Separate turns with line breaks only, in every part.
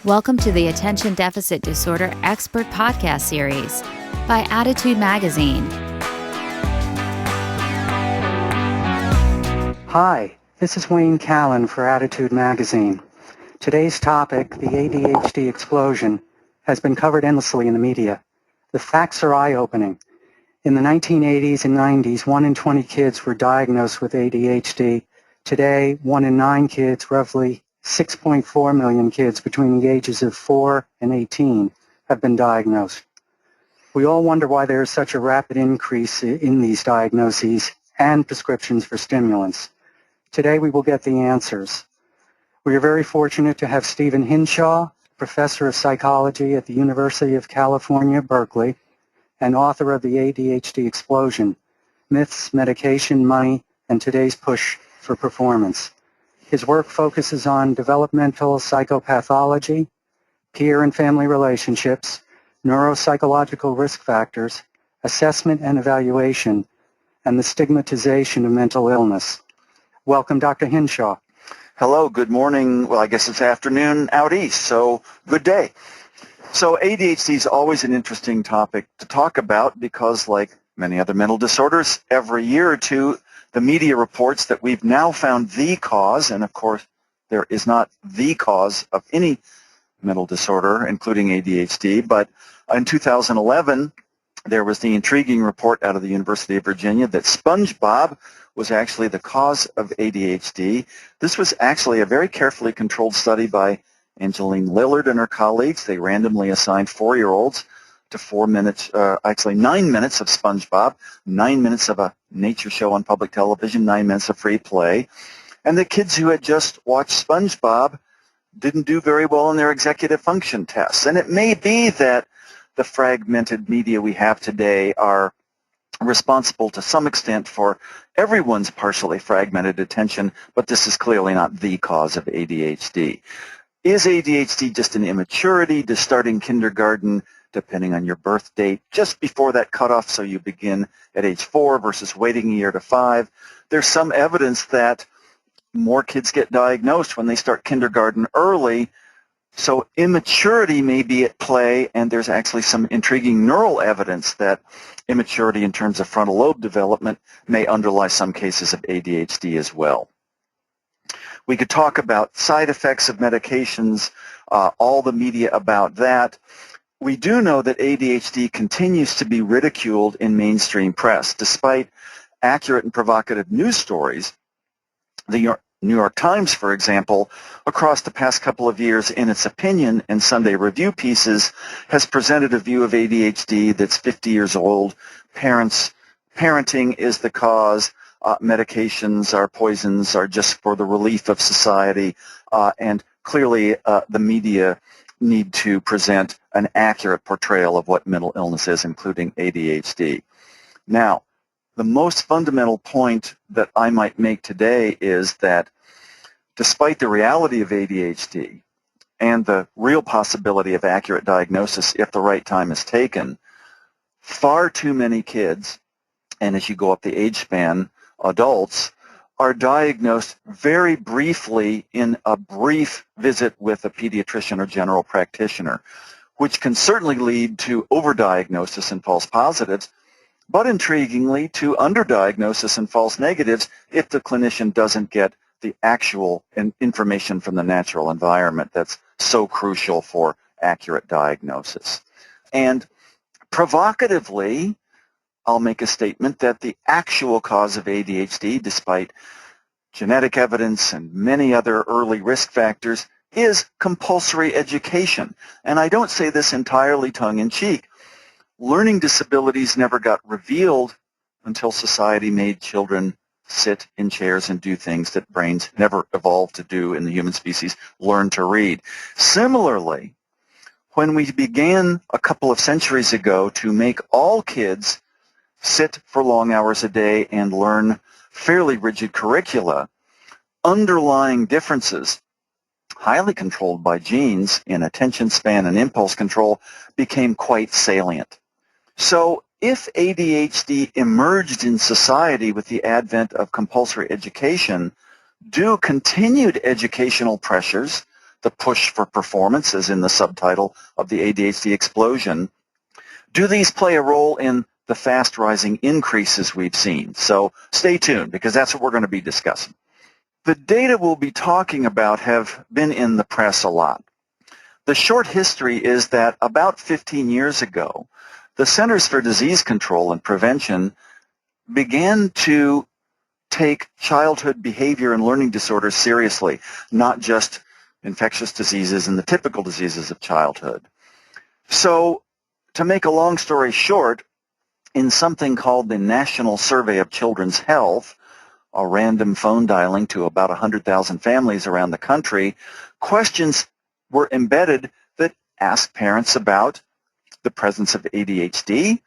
Welcome to the Attention Deficit Disorder Expert Podcast Series by Attitude Magazine.
Hi, this is Wayne Callan for Attitude Magazine. Today's topic, the ADHD explosion, has been covered endlessly in the media. The facts are eye-opening. In the 1980s and 90s, 1 in 20 kids were diagnosed with ADHD. Today, 1 in 9 kids, roughly 6.4 million kids between the ages of 4 and 18, have been diagnosed. We all wonder why there is such a rapid increase in these diagnoses and prescriptions for stimulants. Today we will get the answers. We are very fortunate to have Stephen Hinshaw, professor of psychology at the University of California, Berkeley, and author of The ADHD Explosion: Myths, Medication, Money, and Today's Push for Performance. His work focuses on developmental psychopathology, peer and family relationships, neuropsychological risk factors, assessment and evaluation, and the stigmatization of mental illness. Welcome, Dr. Hinshaw.
Hello, good morning. Well, I guess it's afternoon out east, so good day. So ADHD is always an interesting topic to talk about because, like many other mental disorders, every year or two, the media reports that we've now found the cause, and of course, there is not the cause of any mental disorder, including ADHD, but in 2011, there was the intriguing report out of the University of Virginia that SpongeBob was actually the cause of ADHD. This was actually a very carefully controlled study by Angeline Lillard and her colleagues. They randomly assigned 4-year-olds to 9 minutes of SpongeBob, 9 minutes of a nature show on public television, 9 minutes of free play. And the kids who had just watched SpongeBob didn't do very well in their executive function tests. And it may be that the fragmented media we have today are responsible to some extent for everyone's partially fragmented attention, but this is clearly not the cause of ADHD. Is ADHD just an immaturity to starting kindergarten, depending on your birth date, just before that cutoff, so you begin at age 4 versus waiting a year to 5? There's some evidence that more kids get diagnosed when they start kindergarten early, so immaturity may be at play, and there's actually some intriguing neural evidence that immaturity in terms of frontal lobe development may underlie some cases of ADHD as well. We could talk about side effects of medications, all the media about that. We do know that ADHD continues to be ridiculed in mainstream press. Despite accurate and provocative news stories, the New York Times, for example, across the past couple of years, in its opinion and Sunday review pieces, has presented a view of ADHD that's 50 years old. Parenting is the cause. Medications are poisons, are just for the relief of society. And clearly the media need to present an accurate portrayal of what mental illness is, including ADHD. Now, the most fundamental point that I might make today is that despite the reality of ADHD and the real possibility of accurate diagnosis if the right time is taken, far too many kids, and as you go up the age span, adults, are diagnosed very briefly in a brief visit with a pediatrician or general practitioner, which can certainly lead to overdiagnosis and false positives, but intriguingly to underdiagnosis and false negatives if the clinician doesn't get the actual information from the natural environment that's so crucial for accurate diagnosis. And provocatively, I'll make a statement that the actual cause of ADHD, despite genetic evidence and many other early risk factors, is compulsory education. And I don't say this entirely tongue-in-cheek. Learning disabilities never got revealed until society made children sit in chairs and do things that brains never evolved to do in the human species, learn to read. Similarly, when we began a couple of centuries ago to make all kids sit for long hours a day and learn fairly rigid curricula, underlying differences, highly controlled by genes in attention span and impulse control, became quite salient. So if ADHD emerged in society with the advent of compulsory education, do continued educational pressures the push for performance, as in the subtitle of the ADHD explosion, do these play a role in the fast rising increases we've seen? So stay tuned, because that's what we're going to be discussing. The data we'll be talking about have been in the press a lot. The short history is that about 15 years ago, the Centers for Disease Control and Prevention began to take childhood behavior and learning disorders seriously, not just infectious diseases and the typical diseases of childhood. So, to make a long story short, in something called the National Survey of Children's Health, a random phone dialing to about 100,000 families around the country, questions were embedded that asked parents about the presence of ADHD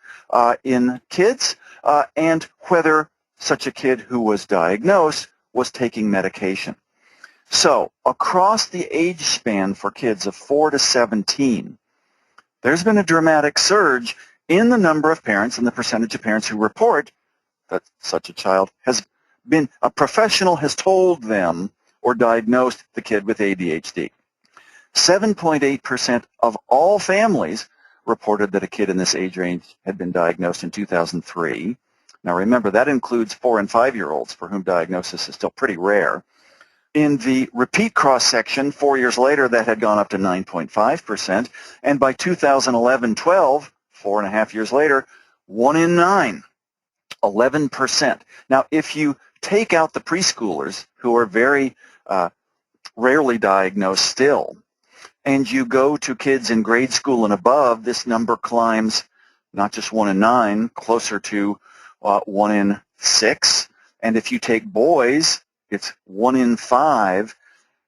in kids and whether such a kid who was diagnosed was taking medication. So, across the age span for kids of 4 to 17, there's been a dramatic surge in the number of parents and the percentage of parents who report that such a child has been, a professional has told them or diagnosed the kid with ADHD. 7.8% of all families reported that a kid in this age range had been diagnosed in 2003. Now remember, that includes 4 and 5-year-olds for whom diagnosis is still pretty rare. In the repeat cross-section, 4 years later, that had gone up to 9.5%. And by 2011-12, 4.5 years later, 1 in 9, 11%. Now, if you take out the preschoolers, who are very rarely diagnosed still, and you go to kids in grade school and above, this number climbs not just 1 in 9, closer to 1 in 6. And if you take boys, it's 1 in 5.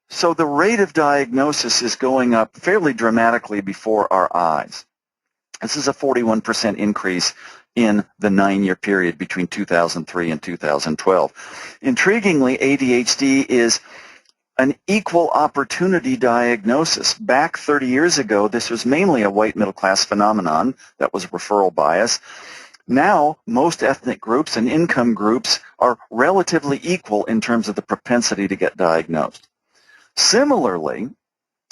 So the rate of diagnosis is going up fairly dramatically before our eyes. This is a 41% increase in the 9-year period between 2003 and 2012. Intriguingly, ADHD is an equal opportunity diagnosis. Back 30 years ago, this was mainly a white middle-class phenomenon that was referral bias. Now, most ethnic groups and income groups are relatively equal in terms of the propensity to get diagnosed. Similarly,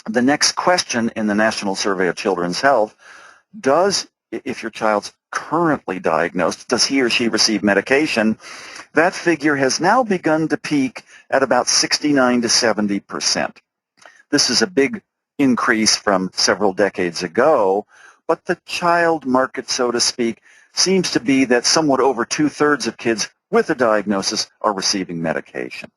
the next question in the National Survey of Children's Health, if your child's currently diagnosed, does he or she receive medication? That figure has now begun to peak at about 69 to 70%. This is a big increase from several decades ago, but the child market, so to speak, seems to be that somewhat over 2/3 of kids with a diagnosis are receiving medication.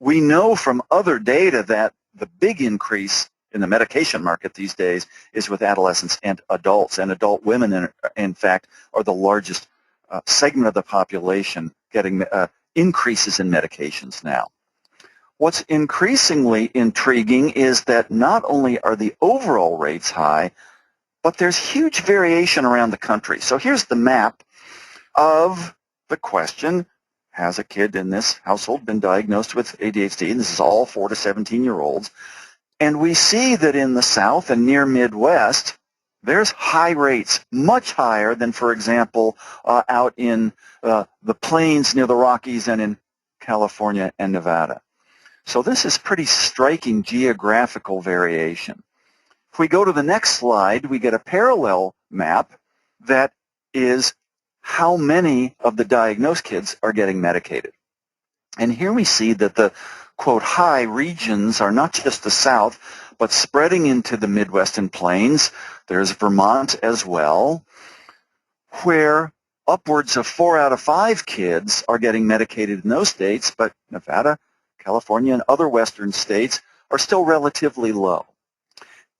We know from other data that the big increase in the medication market these days is with adolescents and adults, and adult women, in fact, are the largest segment of the population getting increases in medications now. What's increasingly intriguing is that not only are the overall rates high, but there's huge variation around the country. So here's the map of the question, has a kid in this household been diagnosed with ADHD? And this is all 4 to 17-year-olds. And we see that in the South and near Midwest, there's high rates, much higher than, for example, out in the plains near the Rockies and in California and Nevada. So this is pretty striking geographical variation. If we go to the next slide, we get a parallel map that is how many of the diagnosed kids are getting medicated. And here we see that the, quote, high regions are not just the South, but spreading into the Midwest and plains. There's Vermont as well, where upwards of 4 out of 5 kids are getting medicated in those states, but Nevada, California, and other western states are still relatively low.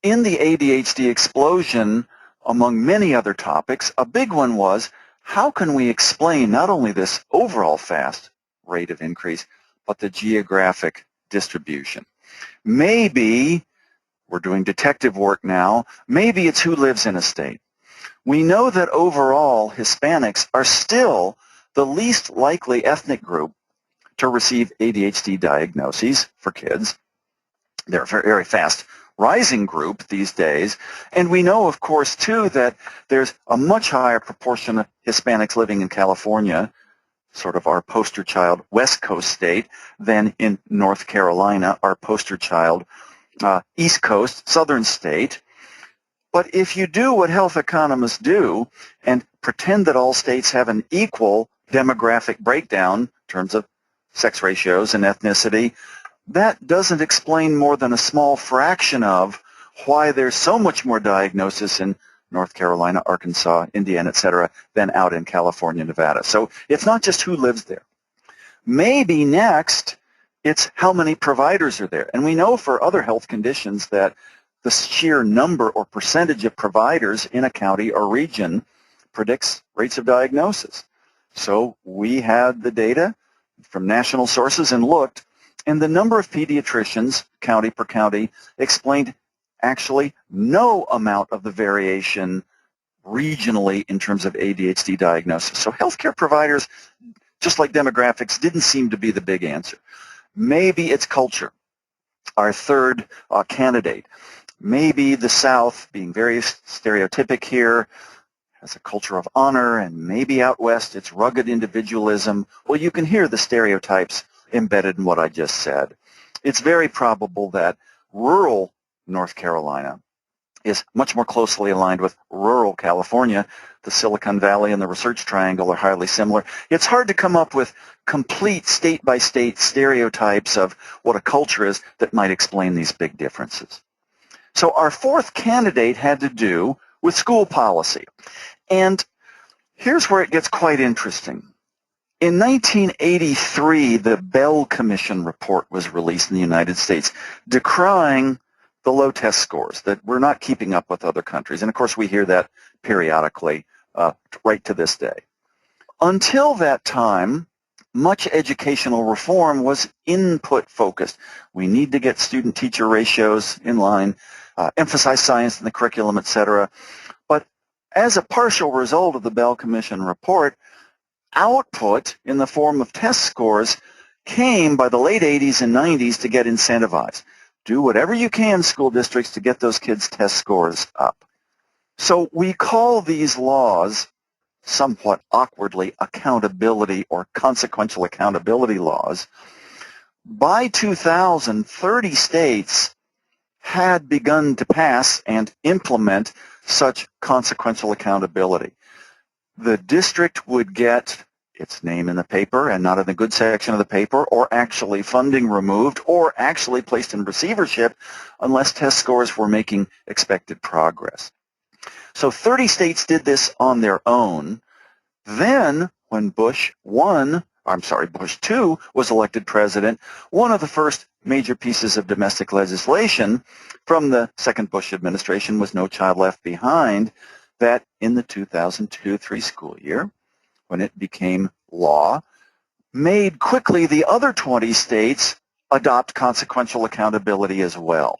In the ADHD explosion, among many other topics, a big one was, how can we explain not only this overall fast rate of increase, but the geographic distribution? Maybe, we're doing detective work now, maybe it's who lives in a state. We know that overall Hispanics are still the least likely ethnic group to receive ADHD diagnoses for kids. They're a very fast rising group these days. And we know, of course, too, that there's a much higher proportion of Hispanics living in California, sort of our poster child West Coast state, than in North Carolina, our poster child East Coast, southern state. But if you do what health economists do and pretend that all states have an equal demographic breakdown in terms of sex ratios and ethnicity, that doesn't explain more than a small fraction of why there's so much more diagnosis in North Carolina, Arkansas, Indiana, etc., than out in California, Nevada. So it's not just who lives there. Maybe next, it's how many providers are there. And we know for other health conditions that the sheer number or percentage of providers in a county or region predicts rates of diagnosis. So we had the data from national sources and looked, and the number of pediatricians, county per county, explained actually no amount of the variation regionally in terms of ADHD diagnosis. So healthcare providers, just like demographics, didn't seem to be the big answer. Maybe it's culture, our third candidate. Maybe the South, being very stereotypic here, has a culture of honor, and maybe out West it's rugged individualism. Well, you can hear the stereotypes embedded in what I just said. It's very probable that rural North Carolina is much more closely aligned with rural California. The Silicon Valley and the Research Triangle are highly similar. It's hard to come up with complete state-by-state stereotypes of what a culture is that might explain these big differences. So our fourth candidate had to do with school policy. And here's where it gets quite interesting. In 1983, the Bell Commission report was released in the United States, decrying the low test scores, that we're not keeping up with other countries. And of course, we hear that periodically right to this day. Until that time, much educational reform was input-focused. We need to get student-teacher ratios in line, emphasize science in the curriculum, etc. But as a partial result of the Bell Commission report, output in the form of test scores came by the late 80s and 90s to get incentivized. Do whatever you can, school districts, to get those kids' test scores up. So we call these laws, somewhat awkwardly, accountability or consequential accountability laws. By 2000, 30 states had begun to pass and implement such consequential accountability. The district would get its name in the paper and not in the good section of the paper, or actually funding removed, or actually placed in receivership unless test scores were making expected progress. So 30 states did this on their own. Then, when Bush 2 was elected president, one of the first major pieces of domestic legislation from the second Bush administration was No Child Left Behind, that in the 2002-03 school year, when it became law, made quickly the other 20 states adopt consequential accountability as well.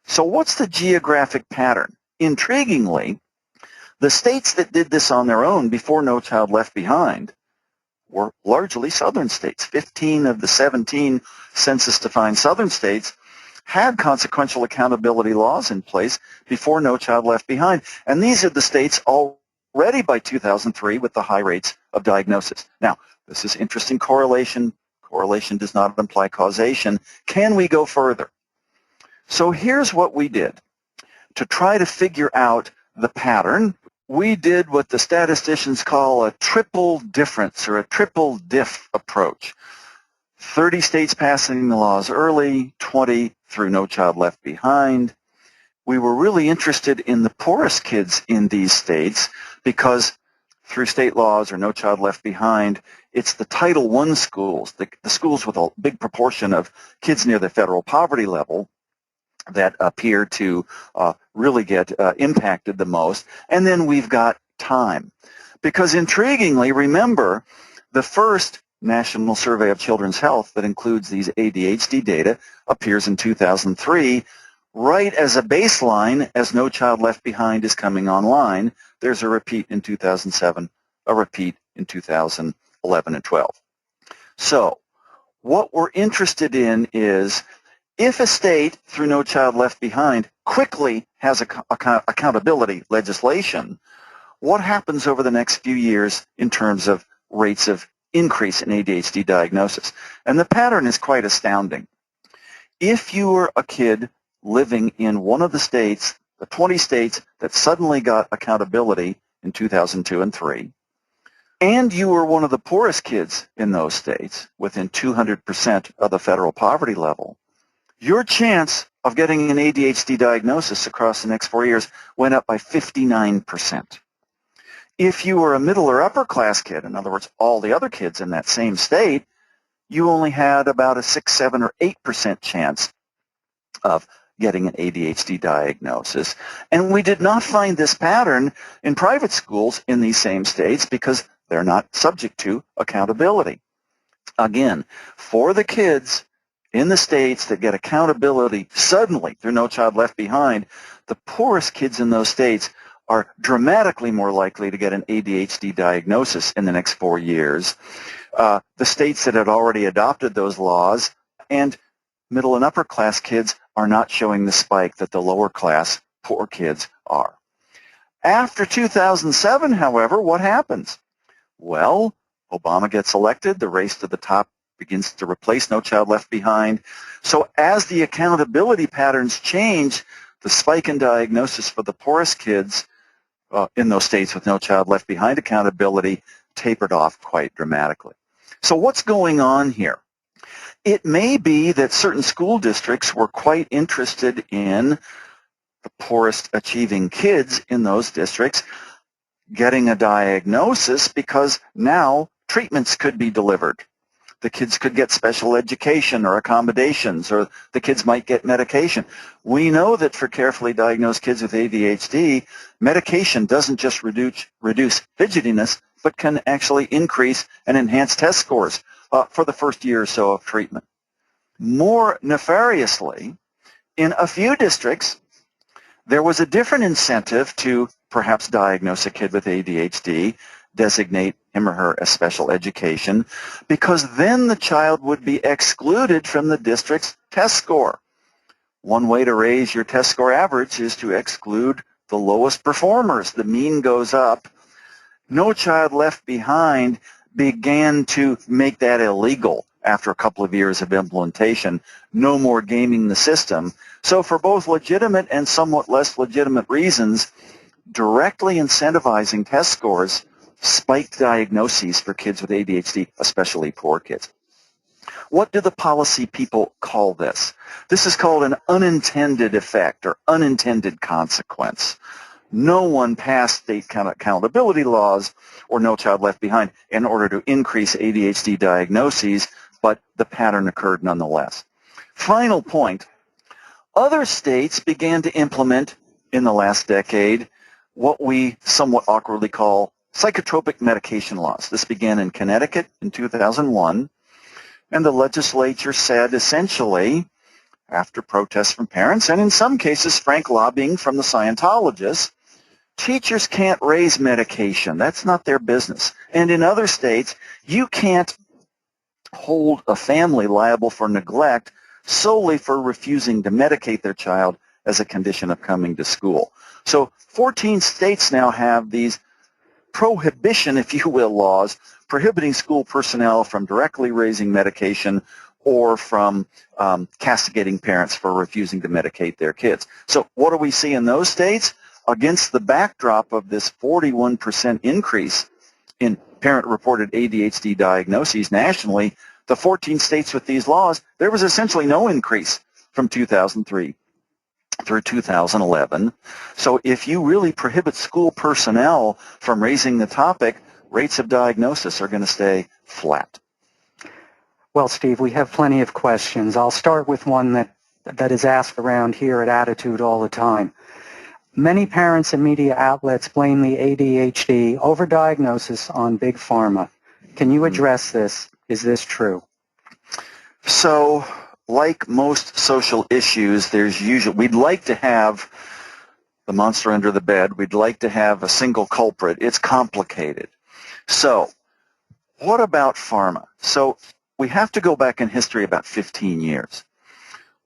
So what's the geographic pattern? Intriguingly, the states that did this on their own before No Child Left Behind were largely southern states. 15 of the 17 census-defined southern states had consequential accountability laws in place before No Child Left Behind. And these are the states already by 2003 with the high rates of diagnosis. Now, this is interesting correlation. Correlation does not imply causation. Can we go further? So here's what we did. To try to figure out the pattern, we did what the statisticians call a triple difference or a triple diff approach. 30 states passing the laws early, 20 through No Child Left Behind. We were really interested in the poorest kids in these states because through state laws or No Child Left Behind, it's the Title I schools, the schools with a big proportion of kids near the federal poverty level, that appear to really get impacted the most. And then we've got time. Because intriguingly, remember, the first National Survey of Children's Health that includes these ADHD data appears in 2003, right as a baseline as No Child Left Behind is coming online. There's a repeat in 2007, a repeat in 2011 and 12. So what we're interested in is if a state, through No Child Left Behind, quickly has accountability legislation, what happens over the next few years in terms of rates of increase in ADHD diagnosis? And the pattern is quite astounding. If you were a kid living in one of the states, the 20 states that suddenly got accountability in 2002 and 3, and you were one of the poorest kids in those states, within 200% of the federal poverty level, your chance of getting an ADHD diagnosis across the next 4 years went up by 59%. If you were a middle or upper class kid, in other words, all the other kids in that same state, you only had about a 6, 7, or 8% chance of getting an ADHD diagnosis. And we did not find this pattern in private schools in these same states because they're not subject to accountability. Again, for the kids in the states that get accountability suddenly through No Child Left Behind, the poorest kids in those states are dramatically more likely to get an ADHD diagnosis in the next 4 years. The states that had already adopted those laws and middle and upper class kids are not showing the spike that the lower class poor kids are. After 2007, however, what happens? Well, Obama gets elected, the race to the top begins to replace No Child Left Behind. So as the accountability patterns change, the spike in diagnosis for the poorest kids in those states with No Child Left Behind accountability tapered off quite dramatically. So what's going on here? It may be that certain school districts were quite interested in the poorest achieving kids in those districts getting a diagnosis because now treatments could be delivered. The kids could get special education or accommodations, or the kids might get medication. We know that for carefully diagnosed kids with ADHD, medication doesn't just reduce fidgetiness, but can actually increase and enhance test scores for the first year or so of treatment. More nefariously, in a few districts, there was a different incentive to perhaps diagnose a kid with ADHD, designate him or her as special education, because then the child would be excluded from the district's test score. One way to raise your test score average is to exclude the lowest performers. The mean goes up. No Child Left Behind began to make that illegal after a couple of years of implementation. No more gaming the system. So for both legitimate and somewhat less legitimate reasons, directly incentivizing test scores spiked diagnoses for kids with ADHD, especially poor kids. What do the policy people call this? This is called an unintended effect or unintended consequence. No one passed state accountability laws or No Child Left Behind in order to increase ADHD diagnoses, but the pattern occurred nonetheless. Final point, other states began to implement in the last decade what we somewhat awkwardly call psychotropic medication laws. This began in Connecticut in 2001, and the legislature said essentially, after protests from parents and in some cases frank lobbying from the Scientologists, teachers can't raise medication. That's not their business. And in other states, you can't hold a family liable for neglect solely for refusing to medicate their child as a condition of coming to school. So 14 states now have these prohibition, if you will, laws prohibiting school personnel from directly raising medication or from castigating parents for refusing to medicate their kids. So what do we see in those states? Against the backdrop of this 41% increase in parent-reported ADHD diagnoses nationally, the 14 states with these laws, there was essentially no increase from 2003 through 2011. So if you really prohibit school personnel from raising the topic, rates of diagnosis are going to stay flat.
Well, Steve, we have plenty of questions. I'll start with one that is asked around here at Attitude all the time. Many parents and media outlets blame the ADHD overdiagnosis on Big Pharma. Can you address this? Is this true?
So, like most social issues, we'd like to have the monster under the bed. We'd like to have a single culprit. It's complicated. So, what about pharma? So, we have to go back in history about 15 years.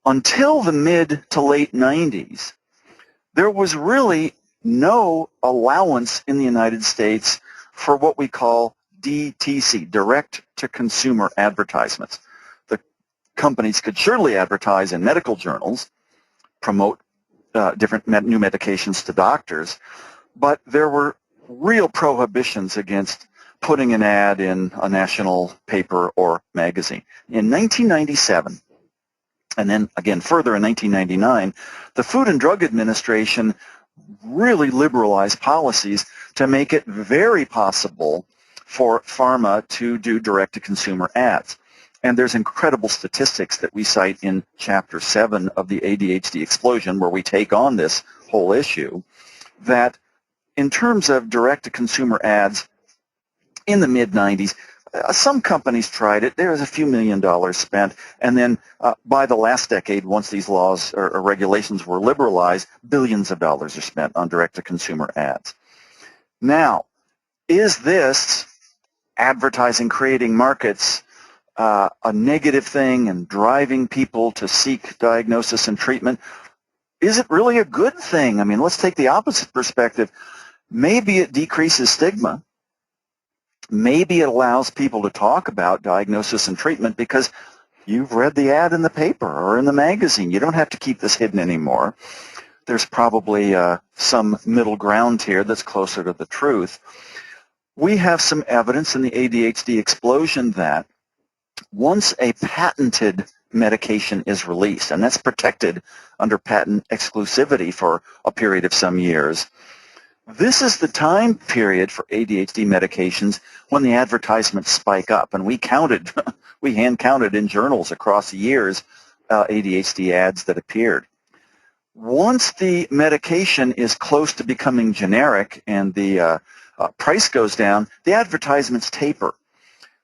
Until the mid to late 90s, there was really no allowance in the United States for what we call DTC, direct-to-consumer advertisements. The companies could surely advertise in medical journals, promote different new medications to doctors, but there were real prohibitions against putting an ad in a national paper or magazine. In 1997, and then again further in 1999, the Food and Drug Administration really liberalized policies to make it very possible for pharma to do direct-to-consumer ads. And there's incredible statistics that we cite in Chapter 7 of the ADHD Explosion, where we take on this whole issue, that in terms of direct-to-consumer ads in the mid-90s, some companies tried it. There was a few $1 million spent. And then by the last decade, once these laws or regulations were liberalized, billions of dollars are spent on direct-to-consumer ads. Now, is this advertising creating markets a negative thing and driving people to seek diagnosis and treatment? Is it really a good thing? I mean, let's take the opposite perspective. Maybe it decreases stigma. Maybe it allows people to talk about diagnosis and treatment because you've read the ad in the paper or in the magazine. You don't have to keep this hidden anymore. There's probably some middle ground here that's closer to the truth. We have some evidence in the ADHD explosion that once a patented medication is released, and that's protected under patent exclusivity for a period of some years, this is the time period for ADHD medications when the advertisements spike up. And we hand counted in journals across the years ADHD ads that appeared. Once the medication is close to becoming generic and the price goes down, the advertisements taper.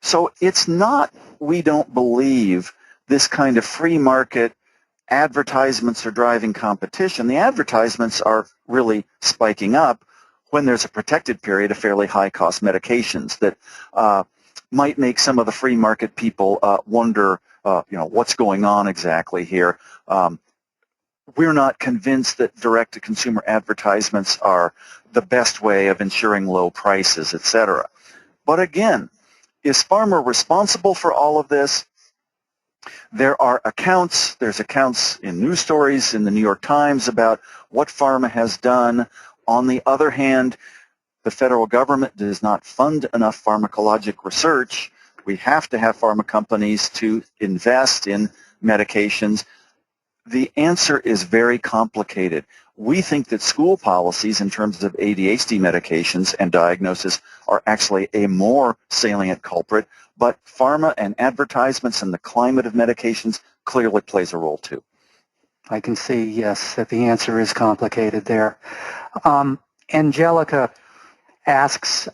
So it's not, we don't believe, this kind of free market advertisements are driving competition. The advertisements are really spiking up when there's a protected period of fairly high-cost medications that might make some of the free market people wonder, what's going on exactly here. We're not convinced that direct-to-consumer advertisements are the best way of ensuring low prices, etc. But again, is pharma responsible for all of this? There's accounts in news stories in the New York Times about what pharma has done. On the other hand, the federal government does not fund enough pharmacologic research. We have to have pharma companies to invest in medications. The answer is very complicated. We think that school policies in terms of ADHD medications and diagnosis are actually a more salient culprit, but pharma and advertisements and the climate of medications clearly plays a role too.
I can see, yes, that the answer is complicated there. Angelica asks,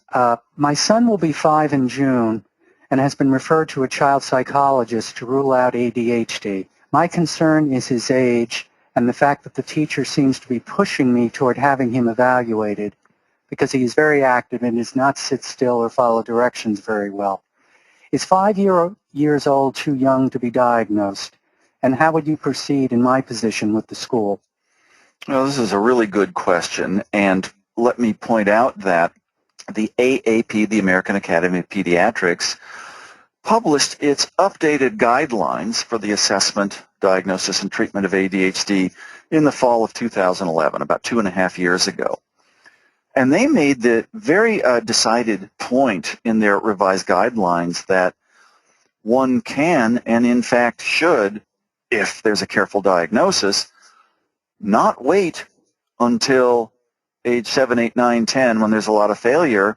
my son will be 5 in June and has been referred to a child psychologist to rule out ADHD. My concern is his age and the fact that the teacher seems to be pushing me toward having him evaluated because he is very active and does not sit still or follow directions very well. Is 5 years old too young to be diagnosed? And how would you proceed in my position with the school?
Well, this is a really good question, and let me point out that the AAP, the American Academy of Pediatrics, published its updated guidelines for the assessment, diagnosis, and treatment of ADHD in the fall of 2011, about 2.5 years ago. And they made the very decided point in their revised guidelines that one can, and in fact should, if there's a careful diagnosis, not wait until age 7, 8, 9, 10 when there's a lot of failure.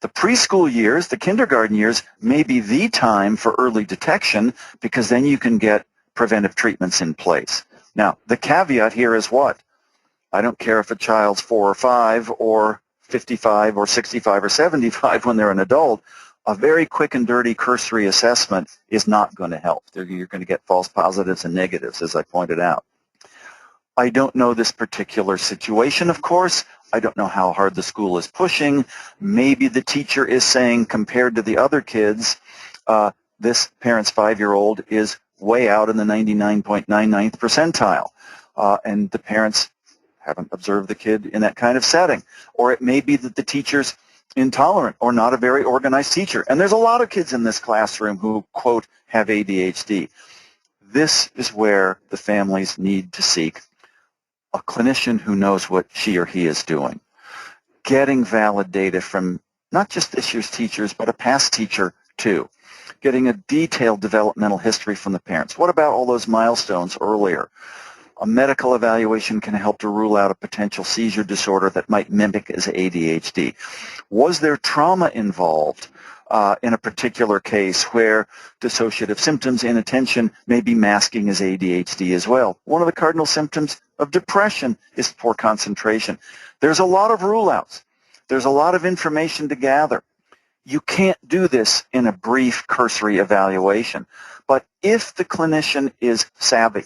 The preschool years, the kindergarten years, may be the time for early detection because then you can get preventive treatments in place. Now, the caveat here is what? I don't care if a child's 4 or 5 or 55 or 65 or 75 when they're an adult. A very quick and dirty cursory assessment is not going to help. You're going to get false positives and negatives, as I pointed out. I don't know this particular situation, of course. I don't know how hard the school is pushing. Maybe the teacher is saying, compared to the other kids, this parent's 5-year-old is way out in the 99.99th percentile, and the parents haven't observed the kid in that kind of setting. Or it may be that the teacher's intolerant or not a very organized teacher. And there's a lot of kids in this classroom who, quote, have ADHD. This is where the families need to seek a clinician who knows what she or he is doing, getting valid data from not just this year's teachers, but a past teacher too, getting a detailed developmental history from the parents. What about all those milestones earlier? A medical evaluation can help to rule out a potential seizure disorder that might mimic as ADHD. Was there trauma involved in a particular case where dissociative symptoms, inattention, may be masking as ADHD as well? One of the cardinal symptoms of depression is poor concentration. There's a lot of rule-outs. There's a lot of information to gather. You can't do this in a brief cursory evaluation. But if the clinician is savvy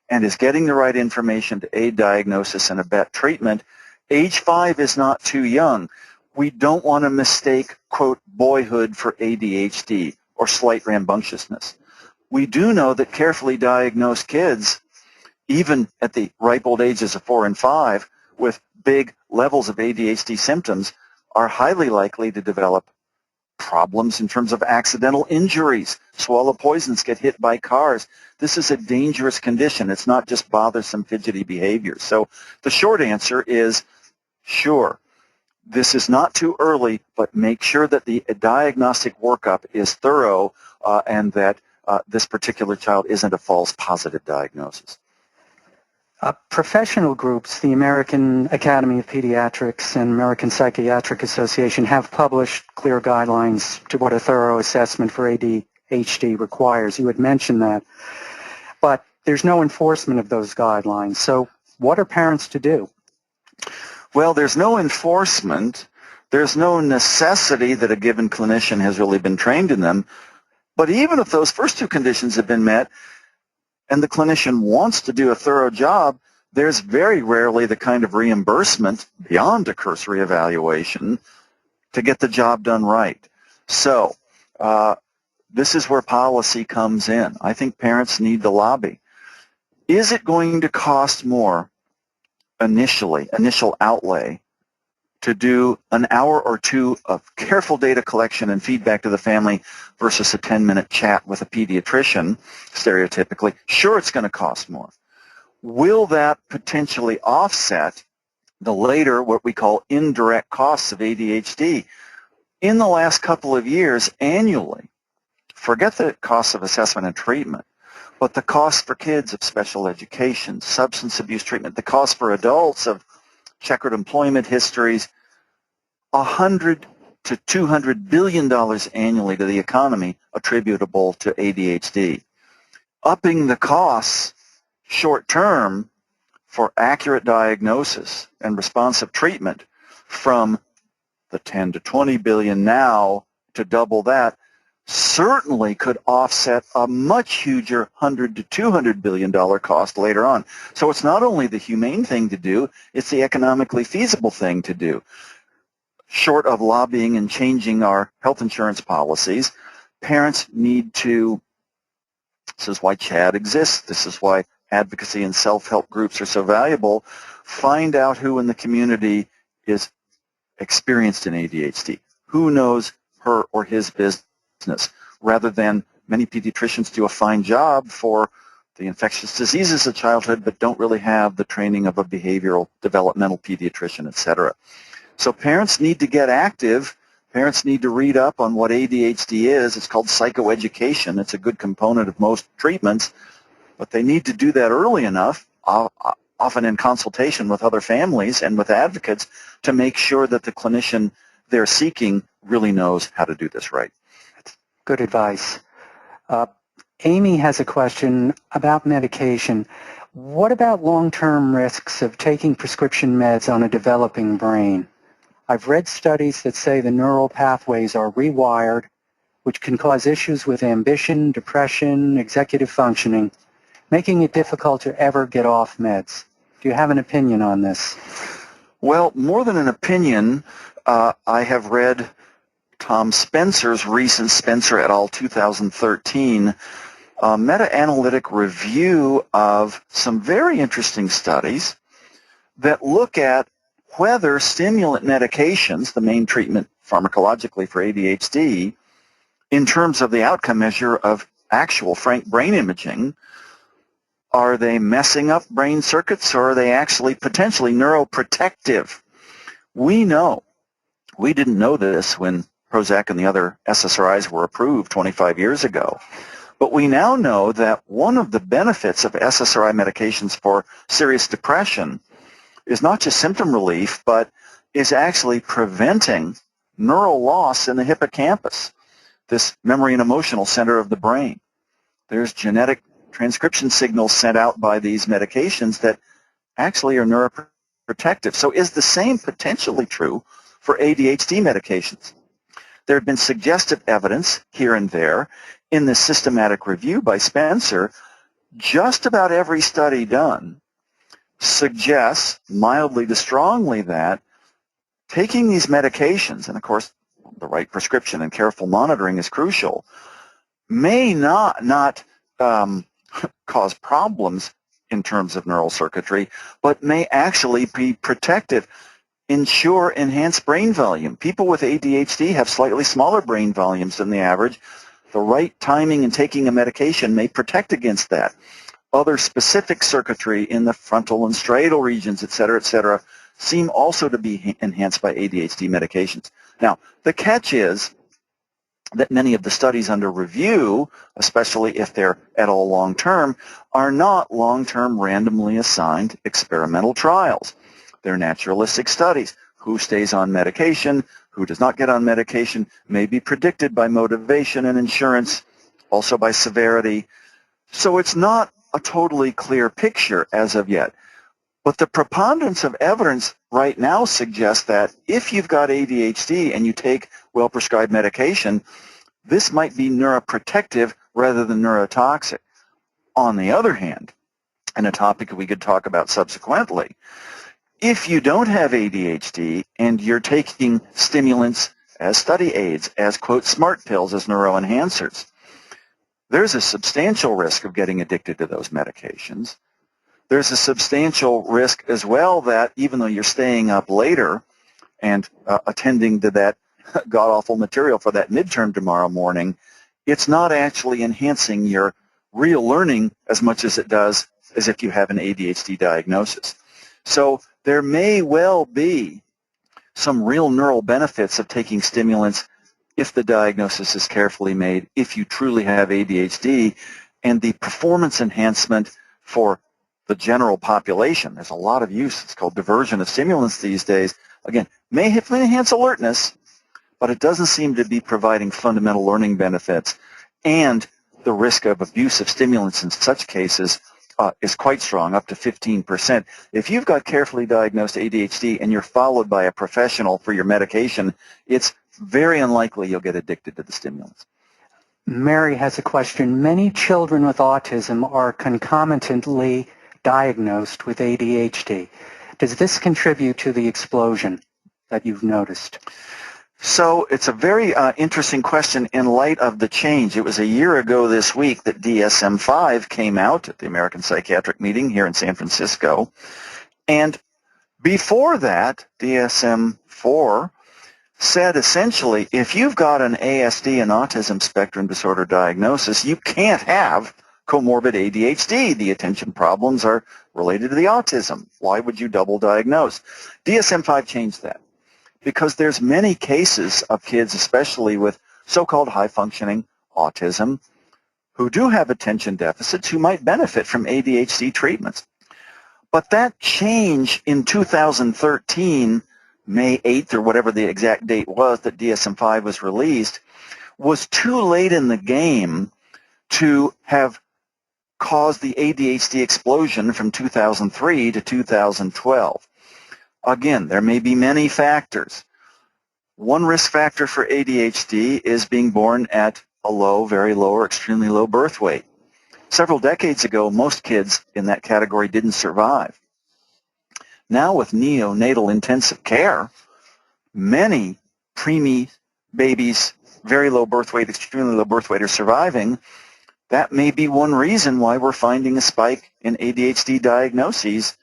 and is getting the right information to aid diagnosis and abet treatment, age 5 is not too young. We don't want to mistake, quote, boyhood for ADHD or slight rambunctiousness. We do know that carefully diagnosed kids, even at the ripe old ages of 4 and 5, with big levels of ADHD symptoms, are highly likely to develop problems in terms of accidental injuries, swallow poisons, get hit by cars. This is a dangerous condition. It's not just bothersome, fidgety behavior. So the short answer is, sure, this is not too early, but make sure that the diagnostic workup is thorough and that this particular child isn't a false positive diagnosis.
Professional groups, the American Academy of Pediatrics and American Psychiatric Association, have published clear guidelines to what a thorough assessment for ADHD requires. You had mentioned that. But there's no enforcement of those guidelines. So what are parents to do?
Well, there's no enforcement. There's no necessity that a given clinician has really been trained in them. But even if those first two conditions have been met, and the clinician wants to do a thorough job, there's very rarely the kind of reimbursement beyond a cursory evaluation to get the job done right. So this is where policy comes in. I think parents need to lobby. Is it going to cost more initial outlay, to do an hour or two of careful data collection and feedback to the family versus a 10-minute chat with a pediatrician, stereotypically? Sure, it's going to cost more. Will that potentially offset the later, what we call indirect costs of ADHD? In the last couple of years, annually, forget the costs of assessment and treatment, but the cost for kids of special education, substance abuse treatment, the cost for adults of checkered employment histories, $100 to $200 billion annually to the economy attributable to ADHD. Upping the costs short term for accurate diagnosis and responsive treatment from the 10 to 20 billion now to double that certainly could offset a much huger $100 to $200 billion cost later on. So it's not only the humane thing to do, it's the economically feasible thing to do. Short of lobbying and changing our health insurance policies, parents need to, this is why CHAD exists, this is why advocacy and self-help groups are so valuable, find out who in the community is experienced in ADHD, who knows her or his business, rather than many pediatricians do a fine job for the infectious diseases of childhood but don't really have the training of a behavioral developmental pediatrician, etc. So parents need to get active. Parents need to read up on what ADHD is. It's called psychoeducation. It's a good component of most treatments, but they need to do that early enough, often in consultation with other families and with advocates, to make sure that the clinician they're seeking really knows how to do this right.
Good advice. Amy has a question about medication. What about long-term risks of taking prescription meds on a developing brain? I've read studies that say the neural pathways are rewired, which can cause issues with ambition, depression, executive functioning, making it difficult to ever get off meds. Do you have an opinion on this?
Well, more than an opinion, I have read Tom Spencer's recent Spencer et al. 2013 meta-analytic review of some very interesting studies that look at whether stimulant medications, the main treatment pharmacologically for ADHD, in terms of the outcome measure of actual frank brain imaging, Are they messing up brain circuits, or are they actually potentially neuroprotective? We know, we didn't know this when Prozac and the other SSRIs were approved 25 years ago, but we now know that one of the benefits of SSRI medications for serious depression is not just symptom relief, but is actually preventing neural loss in the hippocampus, this memory and emotional center of the brain. There's genetic transcription signals sent out by these medications that actually are neuroprotective. So is the same potentially true for ADHD medications? There had been suggestive evidence here and there in the systematic review by Spencer. Just about every study done suggests mildly to strongly that taking these medications, and of course the right prescription and careful monitoring is crucial, may not cause problems in terms of neural circuitry, but may actually be protective, ensure enhanced brain volume. People with ADHD have slightly smaller brain volumes than the average. The right timing in taking a medication may protect against that. Other specific circuitry in the frontal and striatal regions, et cetera, seem also to be enhanced by ADHD medications. Now, the catch is that many of the studies under review, especially if they're at all long-term, are not long-term randomly assigned experimental trials. They're naturalistic studies. Who stays on medication, who does not get on medication, may be predicted by motivation and insurance, also by severity. So it's not a totally clear picture as of yet. But the preponderance of evidence right now suggests that if you've got ADHD and you take well-prescribed medication, this might be neuroprotective rather than neurotoxic. On the other hand, and a topic we could talk about subsequently, if you don't have ADHD and you're taking stimulants as study aids, as, quote, smart pills, as neuroenhancers, there's a substantial risk of getting addicted to those medications. There's a substantial risk as well that even though you're staying up later and attending to that god-awful material for that midterm tomorrow morning, it's not actually enhancing your real learning as much as it does as if you have an ADHD diagnosis. So there may well be some real neural benefits of taking stimulants if the diagnosis is carefully made, if you truly have ADHD, and the performance enhancement for the general population. There's a lot of use. It's called diversion of stimulants these days. Again, may enhance alertness, but it doesn't seem to be providing fundamental learning benefits. And the risk of abuse of stimulants in such cases is quite strong, up to 15%. If you've got carefully diagnosed ADHD and you're followed by a professional for your medication, it's very unlikely you'll get addicted to the stimulants.
Mary has a question. Many children with autism are concomitantly diagnosed with ADHD. Does this contribute to the explosion that you've noticed?
So it's a very interesting question in light of the change. It was a year ago this week that DSM-5 came out at the American Psychiatric Meeting here in San Francisco. And before that, DSM-4 said essentially, if you've got an ASD, an autism spectrum disorder diagnosis, you can't have comorbid ADHD. The attention problems are related to the autism. Why would you double diagnose? DSM-5 changed that because there's many cases of kids, especially with so-called high-functioning autism, who do have attention deficits who might benefit from ADHD treatments. But that change in 2013, May 8th or whatever the exact date was that DSM-5 was released, was too late in the game to have caused the ADHD explosion from 2003 to 2012. Again, there may be many factors. One risk factor for ADHD is being born at a low, very low, or extremely low birth weight. Several decades ago, most kids in that category didn't survive. Now with neonatal intensive care, many preemie babies, very low birth weight, extremely low birth weight, are surviving. That may be one reason why we're finding a spike in ADHD diagnoses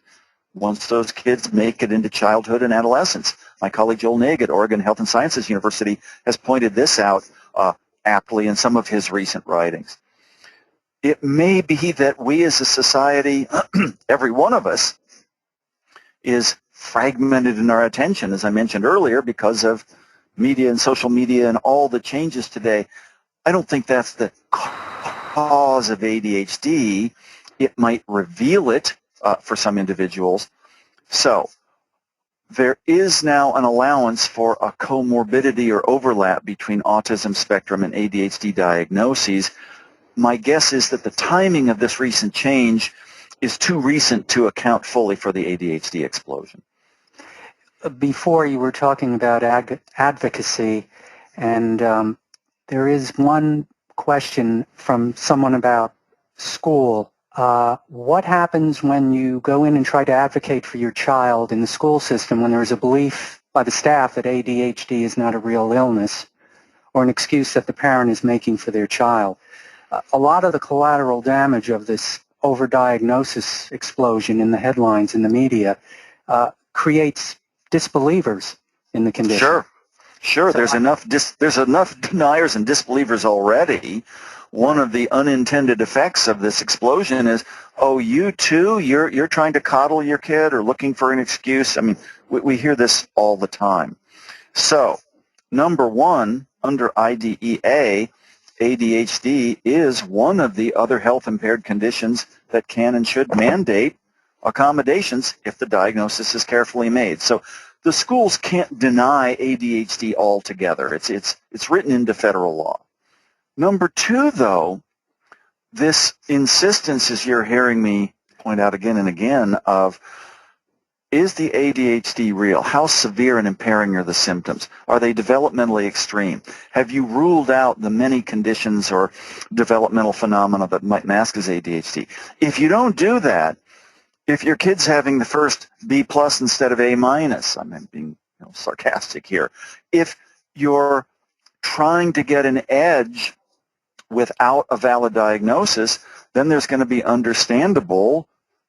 once those kids make it into childhood and adolescence. My colleague Joel Nagg at Oregon Health and Sciences University has pointed this out aptly in some of his recent writings. it may be that we as a society, every one of us, is fragmented in our attention, as I mentioned earlier, because of media and social media and all the changes today. I don't think that's the cause of ADHD. It might reveal it for some individuals. So there is now an allowance for a comorbidity or overlap between autism spectrum and ADHD diagnoses. My guess is that the timing of this recent change is too recent to account fully for the ADHD explosion.
Before you were talking about advocacy, and there is one question from someone about school. What happens when you go in and try to advocate for your child in the school system when there is a belief by the staff that ADHD is not a real illness or an excuse that the parent is making for their child? A lot of the collateral damage of this overdiagnosis explosion in the headlines in the media creates disbelievers in the condition.
Sure. So there's enough deniers and disbelievers already. One of the unintended effects of this explosion is, oh, you too, you're trying to coddle your kid or looking for an excuse. I mean, we hear this all the time. So, number one, under IDEA, ADHD is one of the other health impaired conditions that can and should mandate accommodations if the diagnosis is carefully made. So the schools can't deny ADHD altogether. It's written into federal law. Number two, though, this insistence, as you're hearing me point out again and again, of is the ADHD real? How severe and impairing are the symptoms? Are they developmentally extreme? Have you ruled out the many conditions or developmental phenomena that might mask as ADHD? If you don't do that, if your kid's having the first B plus instead of A minus, I'm being sarcastic here, if you're trying to get an edge without a valid diagnosis, then there's going to be understandable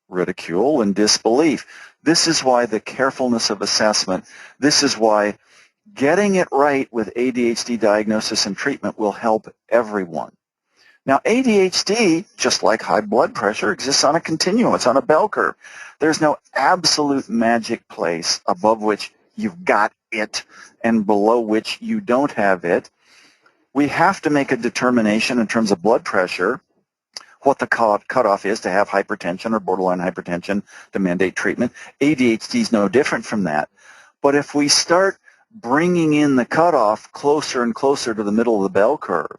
ridicule and disbelief. This is why the carefulness of assessment, this is why getting it right with ADHD diagnosis and treatment will help everyone. Now, ADHD, just like high blood pressure, exists on a continuum. It's on a bell curve. There's no absolute magic place above which you've got it and below which you don't have it. We have to make a determination in terms of blood pressure what the cutoff is to have hypertension or borderline hypertension to mandate treatment. ADHD is no different from that. But if we start bringing in the cutoff closer and closer to the middle of the bell curve,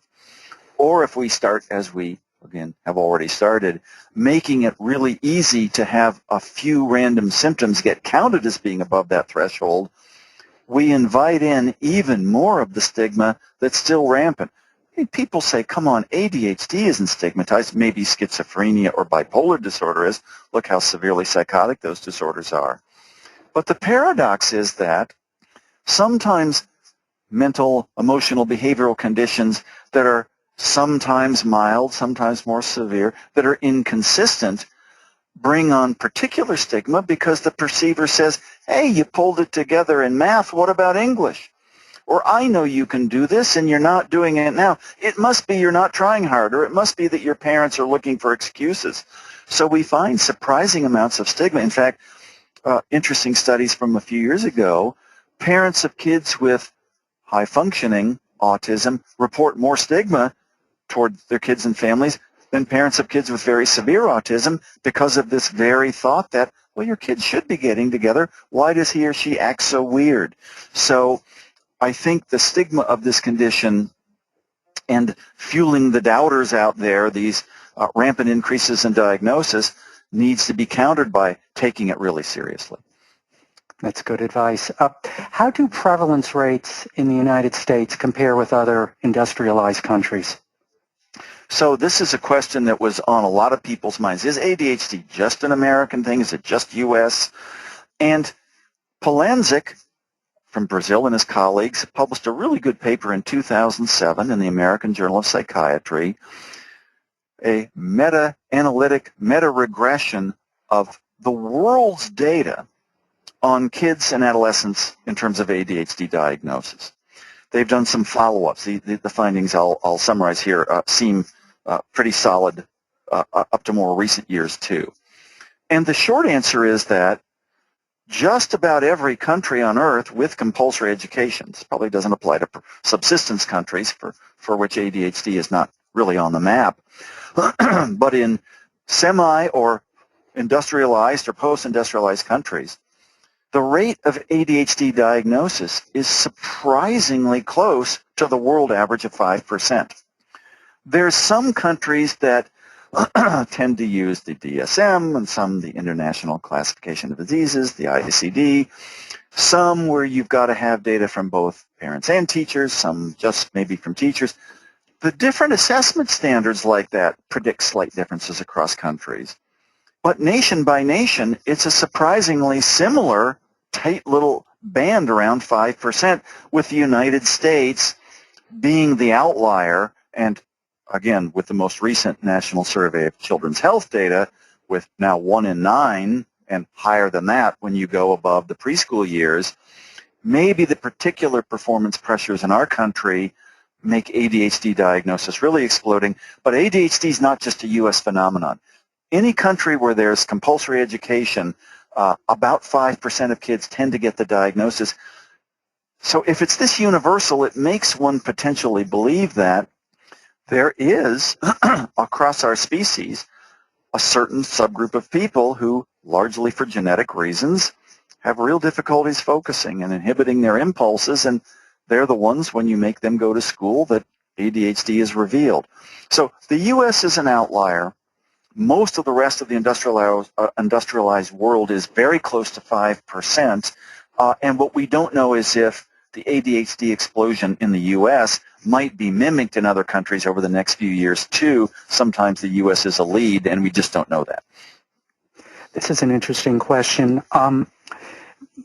or if we start, as we, again, have already started, making it really easy to have a few random symptoms get counted as being above that threshold, we invite in even more of the stigma that's still rampant. People say, come on, ADHD isn't stigmatized. Maybe schizophrenia or bipolar disorder is. Look how severely psychotic those disorders are. But the paradox is that sometimes mental, emotional, behavioral conditions that are sometimes mild, sometimes more severe, that are inconsistent, bring on particular stigma because the perceiver says, hey, you pulled it together in math, what about English? Or I know you can do this and you're not doing it now. It must be you're not trying hard, or it must be that your parents are looking for excuses. So we find surprising amounts of stigma. In fact, interesting studies from a few years ago, parents of kids with high-functioning autism report more stigma toward their kids and families than parents of kids with very severe autism because of this very thought that, well, your kid should be getting together. Why does he or she act so weird? So I think the stigma of this condition and fueling the doubters out there, these rampant increases in diagnosis, needs to be countered by taking it really seriously.
That's good advice. How do prevalence rates in the United States compare with other industrialized countries?
So this is a question that was on a lot of people's minds. Is ADHD just an American thing? Is it just U.S.? And Polanczyk from Brazil and his colleagues published a really good paper in 2007 in the American Journal of Psychiatry, a meta-analytic, meta-regression of the world's data on kids and adolescents in terms of ADHD diagnosis. They've done some follow-ups. The findings I'll summarize here seem pretty solid up to more recent years too. And the short answer is that just about every country on earth with compulsory education, this probably doesn't apply to subsistence countries for which ADHD is not really on the map, but in semi or industrialized or post-industrialized countries, the rate of ADHD diagnosis is surprisingly close to the world average of 5%. There's some countries that tend to use the DSM and some the International Classification of Diseases, the ICD, some where you've got to have data from both parents and teachers, some just maybe from teachers. The different assessment standards like that predict slight differences across countries. But nation by nation, it's a surprisingly similar tight little band around 5%, with the United States being the outlier, and again, with the most recent National Survey of Children's Health data, with now 1 in 9, and higher than that when you go above the preschool years, maybe the particular performance pressures in our country make ADHD diagnosis really exploding. But ADHD is not just a U.S. phenomenon. Any country where there's compulsory education, about 5% of kids tend to get the diagnosis. So if it's this universal, it makes one potentially believe that there is, across our species, a certain subgroup of people who, largely for genetic reasons, have real difficulties focusing and inhibiting their impulses, and they're the ones, when you make them go to school, that ADHD is revealed. So the U.S. is an outlier. Most of the rest of the industrialized world is very close to 5%, and what we don't know is if the ADHD explosion in the U.S. might be mimicked in other countries over the next few years too. Sometimes the U.S. is a lead, and we just don't know that.
This is an interesting question.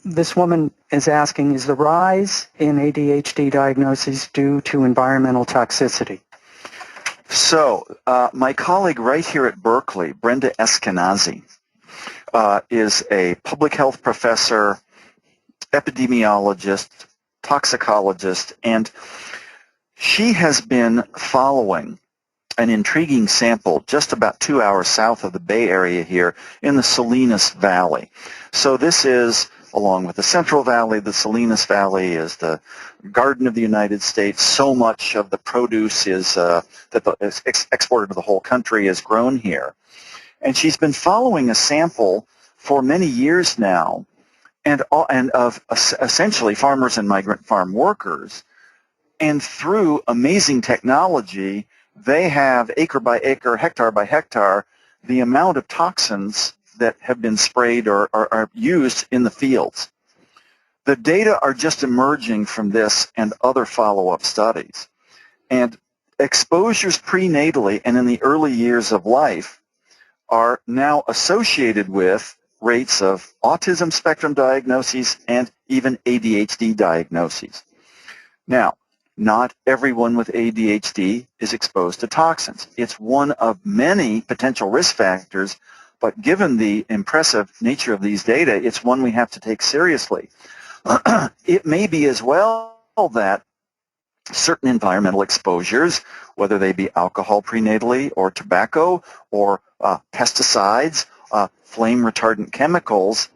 This woman is asking, is the rise in ADHD diagnoses due to environmental toxicity?
So my colleague right here at Berkeley, Brenda Eskenazi, is a public health professor, epidemiologist, toxicologist, and she has been following an intriguing sample just about 2 hours south of the Bay Area here in the Salinas Valley. So this is, along with the Central Valley, the Salinas Valley is the garden of the United States. So much of the produce is exported to the whole country is grown here. And she's been following a sample for many years now, and of essentially farmers and migrant farm workers. And through amazing technology, they have acre by acre, hectare by hectare, the amount of toxins that have been sprayed or are used in the fields. The data are just emerging from this and other follow-up studies. And exposures prenatally and in the early years of life are now associated with rates of autism spectrum diagnoses and even ADHD diagnoses. Now, not everyone with ADHD is exposed to toxins. It's one of many potential risk factors, but given the impressive nature of these data, it's one we have to take seriously. It may be as well that certain environmental exposures, whether they be alcohol prenatally or tobacco or pesticides, flame retardant chemicals,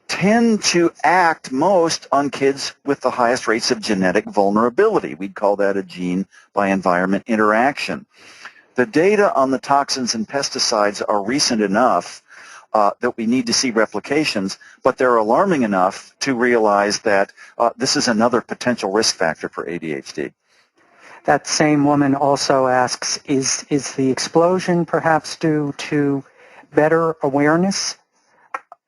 tend to act most on kids with the highest rates of genetic vulnerability. We'd call that a gene by environment interaction. The data on the toxins and pesticides are recent enough that we need to see replications, but they're alarming enough to realize that this is another potential risk factor for ADHD.
That same woman also asks, is the explosion perhaps due to better awareness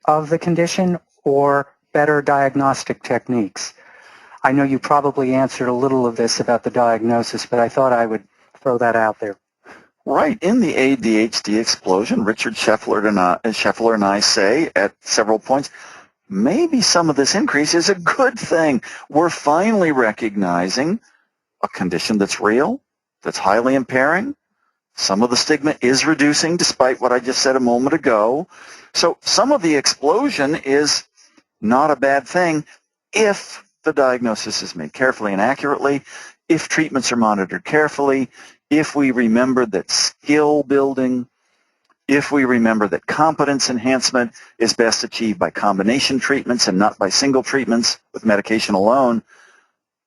of the condition or better diagnostic techniques? I know you probably answered a little of this about the diagnosis, but I thought I would throw that out there.
Right. In the ADHD explosion, Richard Scheffler and I say at several points, maybe some of this increase is a good thing. We're finally recognizing a condition that's real, that's highly impairing. Some of the stigma is reducing, despite what I just said a moment ago. So some of the explosion is not a bad thing if the diagnosis is made carefully and accurately, if treatments are monitored carefully, if we remember that skill building, If we remember that competence enhancement is best achieved by combination treatments and not by single treatments with medication alone,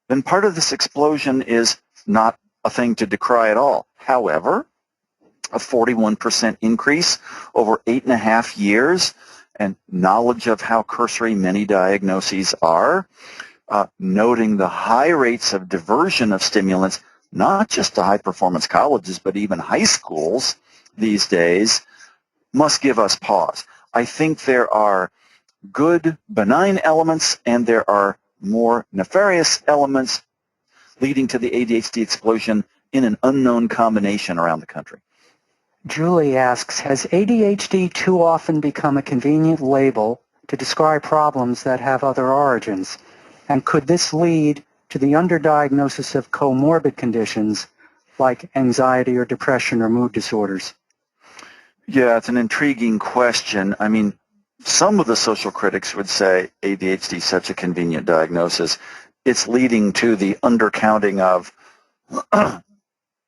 then part of this explosion is not a thing to decry at all. However, a 41% increase over 8.5 years, and knowledge of how cursory many diagnoses are, noting the high rates of diversion of stimulants, not just to high-performance colleges, but even high schools these days, must give us pause. I think there are good, benign elements, and there are more nefarious elements leading to the ADHD explosion in an unknown combination around the country.
Julie asks, has ADHD too often become a convenient label to describe problems that have other origins? And could this lead to the underdiagnosis of comorbid conditions like anxiety or depression or mood disorders?
Yeah, it's an intriguing question. I mean, some of the social critics would say ADHD is such a convenient diagnosis. It's leading to the undercounting of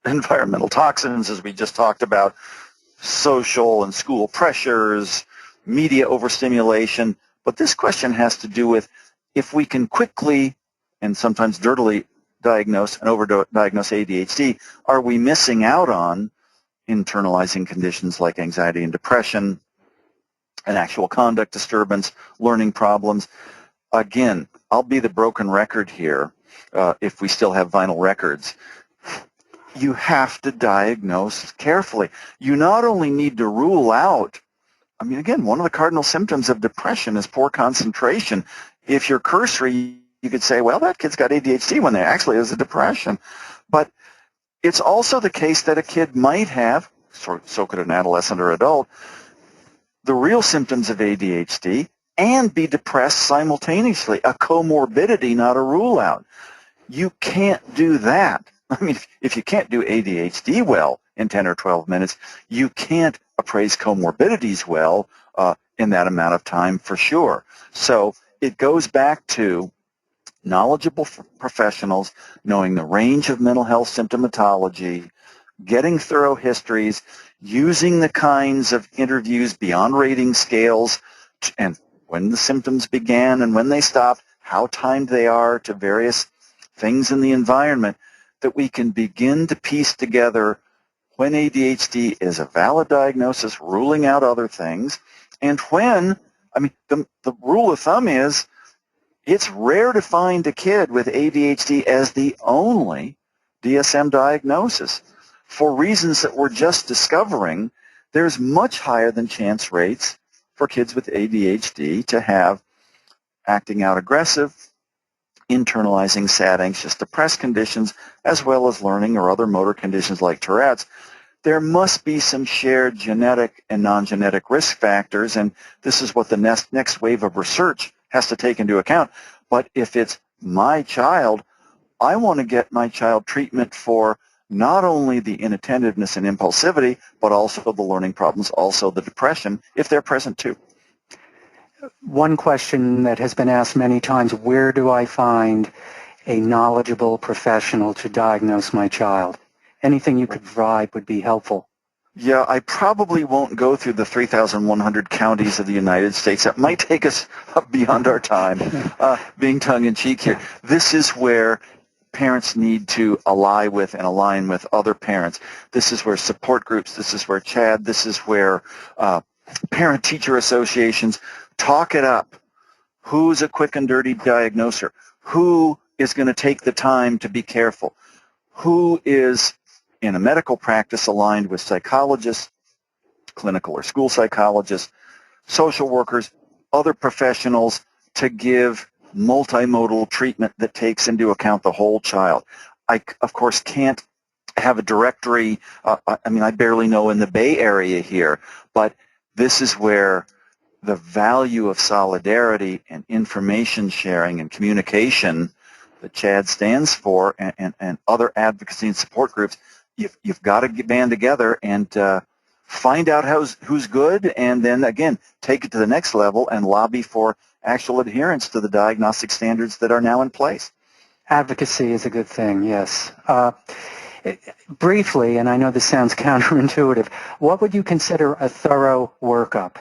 environmental toxins, as we just talked about, social and school pressures, media overstimulation. But this question has to do with if we can quickly and sometimes dirtily diagnose and overdiagnose ADHD, are we missing out on internalizing conditions like anxiety and depression, an actual conduct disturbance, learning problems? Again, I'll be the broken record here if we still have vinyl records. You have to diagnose carefully. You not only need to rule out, I mean, again, one of the cardinal symptoms of depression is poor concentration. If you're cursory, you could say, well, that kid's got ADHD when there actually is a depression. But it's also the case that a kid might have, so could an adolescent or adult, the real symptoms of ADHD and be depressed simultaneously, a comorbidity, not a rule out. You can't do that. I mean, if you can't do ADHD well in 10 or 12 minutes, you can't appraise comorbidities well in that amount of time for sure. So it goes back to knowledgeable professionals knowing the range of mental health symptomatology, getting thorough histories, using the kinds of interviews beyond rating scales, and when the symptoms began and when they stopped, how timed they are to various things in the environment, that we can begin to piece together when ADHD is a valid diagnosis, ruling out other things, and when, I mean, the rule of thumb is it's rare to find a kid with ADHD as the only DSM diagnosis. For reasons that we're just discovering, there's much higher than chance rates for kids with ADHD to have acting out aggressive, internalizing sad, anxious, depressed conditions, as well as learning or other motor conditions like Tourette's. There must be some shared genetic and non-genetic risk factors, and this is what the next wave of research has to take into account. But if it's my child, I want to get my child treatment for not only the inattentiveness and impulsivity, but also the learning problems, also the depression, if they're present too.
One question that has been asked many times, where do I find a knowledgeable professional to diagnose my child? Anything you could provide would be helpful.
Yeah, I probably won't go through the 3,100 counties of the United States. That might take us up beyond our time, being tongue-in-cheek here. This is where parents need to ally with and align with other parents. This is where support groups, this is where CHAD, this is where parent-teacher associations talk it up. Who's a quick and dirty diagnoser? Who is going to take the time to be careful? Who is in a medical practice aligned with psychologists, clinical or school psychologists, social workers, other professionals to give multimodal treatment that takes into account the whole child. I, of course, can't have a directory. I barely know in the Bay Area here, but this is where the value of solidarity and information sharing and communication that CHAD stands for and other advocacy and support groups, you've got to band together and find out who's good, and then, again, take it to the next level and lobby for actual adherence to the diagnostic standards that are now in place.
Advocacy is a good thing, yes. Briefly, and I know this sounds counterintuitive, what would you consider a thorough workup?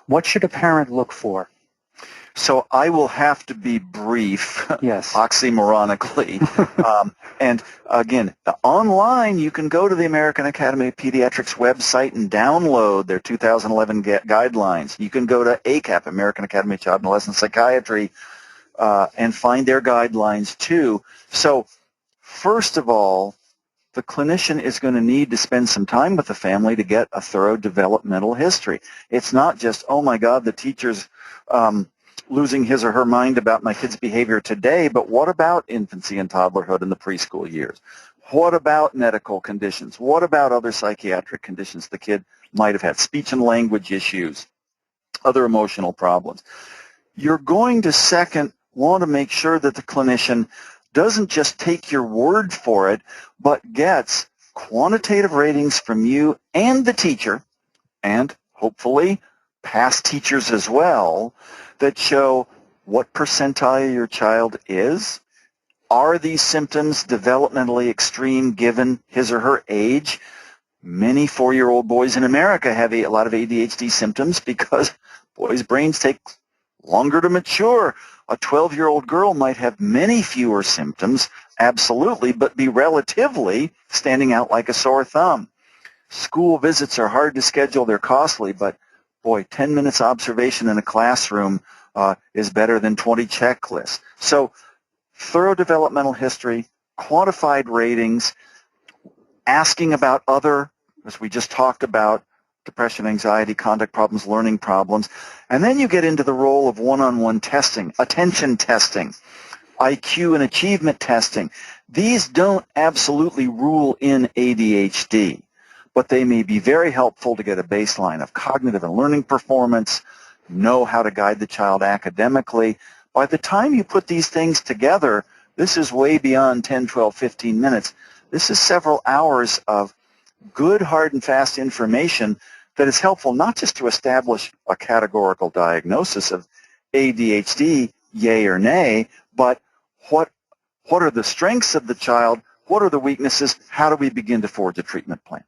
What should a parent look for?
So I will have to be brief,
Yes.
oxymoronically. And again, online, you can go to the American Academy of Pediatrics website and download their 2011 guidelines. You can go to ACAP, American Academy of Child and Adolescent Psychiatry, and find their guidelines too. So first of all, the clinician is going to need to spend some time with the family to get a thorough developmental history. It's not just, oh my God, the teacher's losing his or her mind about my kid's behavior today, but what about infancy and toddlerhood in the preschool years? What about medical conditions? What about other psychiatric conditions the kid might have had? Speech and language issues, other emotional problems. You're going to second want to make sure that the clinician doesn't just take your word for it, but gets quantitative ratings from you and the teacher, and hopefully past teachers as well, that show what percentile your child is. Are these symptoms developmentally extreme given his or her age? Many 4-year-old boys in America have a lot of ADHD symptoms because boys' brains take longer to mature. A 12-year-old girl might have many fewer symptoms, absolutely, but be relatively standing out like a sore thumb. School visits are hard to schedule, they're costly, but boy, 10 minutes observation in a classroom is better than 20 checklists. So thorough developmental history, quantified ratings, asking about other, as we just talked about, depression, anxiety, conduct problems, learning problems. And then you get into the role of one-on-one testing, attention testing, IQ and achievement testing. These don't absolutely rule in ADHD, but they may be very helpful to get a baseline of cognitive and learning performance, know how to guide the child academically. By the time you put these things together, this is way beyond 10, 12, 15 minutes. This is several hours of good, hard, and fast information that is helpful not just to establish a categorical diagnosis of ADHD, yay or nay, but what are the strengths of the child, what are the weaknesses, how do we begin to forge a treatment plan?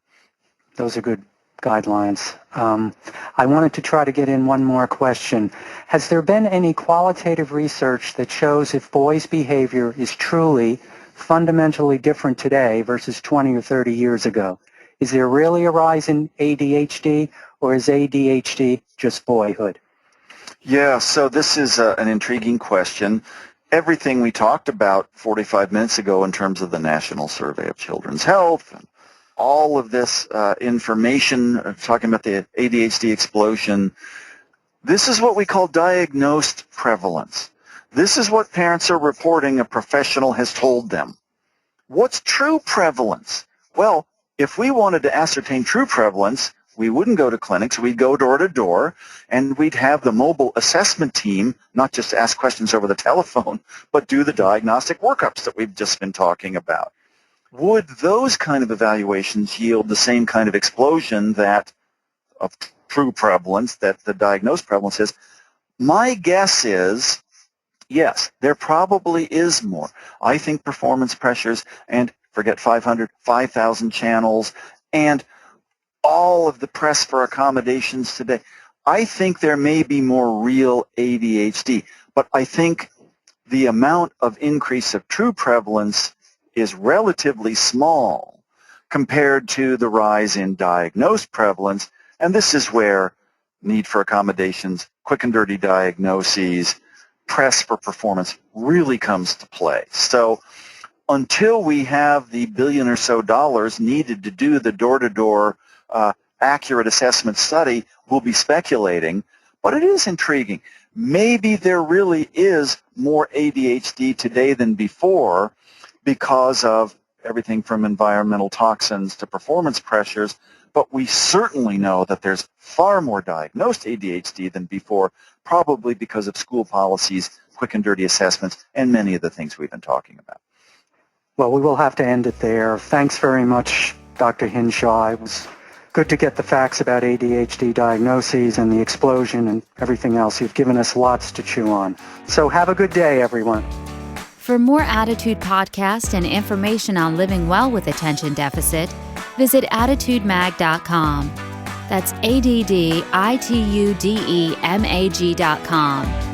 Those are good guidelines. I wanted to try to get in one more question. Has there been any qualitative research that shows if boys' behavior is truly fundamentally different today versus 20 or 30 years ago? Is there really a rise in ADHD, or is ADHD just boyhood?
Yeah, so this is an intriguing question. Everything we talked about 45 minutes ago in terms of the National Survey of Children's Health, and all of this information, talking about the ADHD explosion, this is what we call diagnosed prevalence. This is what parents are reporting a professional has told them. What's true prevalence? Well, if we wanted to ascertain true prevalence, we wouldn't go to clinics, we'd go door to door, and we'd have the mobile assessment team not just ask questions over the telephone, but do the diagnostic workups that we've just been talking about. Would those kind of evaluations yield the same kind of explosion that of true prevalence that the diagnosed prevalence is? My guess is, yes, there probably is more. I think performance pressures, and forget 5,000 channels, and all of the press for accommodations today, I think there may be more real ADHD, but I think the amount of increase of true prevalence is relatively small compared to the rise in diagnosed prevalence, and this is where need for accommodations, quick and dirty diagnoses, press for performance really comes to play. So until we have the billion or so dollars needed to do the door-to-door accurate assessment study, we'll be speculating, but it is intriguing. Maybe there really is more ADHD today than before because of everything from environmental toxins to performance pressures, but we certainly know that there's far more diagnosed ADHD than before, probably because of school policies, quick and dirty assessments, and many of the things we've been talking about.
Well, we will have to end it there. Thanks very much, Dr. Hinshaw. It was good to get the facts about ADHD diagnoses and the explosion and everything else. You've given us lots to chew on. So have a good day, everyone.
For more Attitude podcasts and information on living well with attention deficit, visit attitudemag.com. That's ADDITUDEMAG.com.